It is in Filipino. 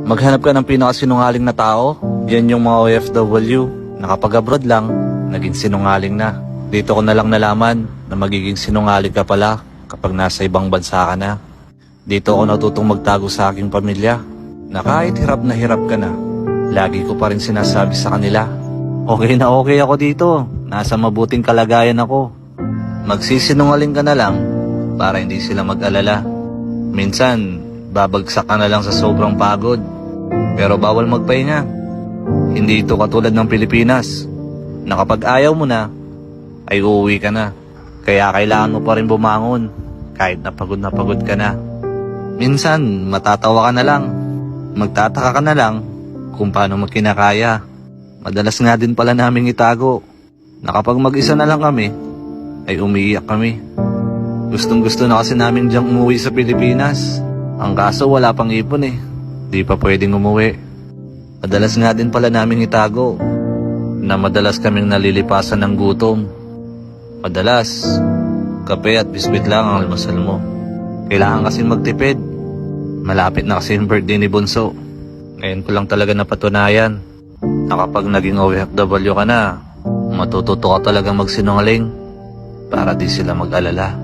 Maghanap ka ng pinakasinungaling na tao. Yan yung mga OFW na kapag abroad lang, naging sinungaling na. Dito ko na lang nalaman na magiging sinungaling ka pala kapag nasa ibang bansa ka na. Dito ako natutong magtago sa aking pamilya na kahit hirap ka na, lagi ko pa rin sinasabi sa kanila, okay na okay ako dito, nasa mabuting kalagayan ako. Magsisinungaling ka na lang para hindi sila mag-alala. Minsan, babagsak ka na lang sa sobrang pagod, pero bawal magpahinga. Hindi ito katulad ng Pilipinas, na kapag ayaw mo na, ay uuwi ka na. Kaya kailangan mo pa rin bumangon, kahit na pagod ka na. Minsan, matatawa ka na lang, magtataka ka na lang kung paano mo kinakaya. Madalas nga din pala naming itago, na kapag mag-isa na lang kami, ay umiiyak kami. Gustong gusto na kasi namin diyang umuwi sa Pilipinas. Ang kaso wala pang ipon eh, di pa pwedeng umuwi. Madalas nga din pala naming itago, na madalas kaming nalilipasan ng gutom. Madalas, kape at biskwit lang ang almusal mo. Kailangan kasi magtipid. Malapit na kasi yung birthday ni Bunso. Ngayon ko lang talaga napatunayan na kapag naging OFW ka na, matututo ka talaga magsinungaling para di sila mag-alala.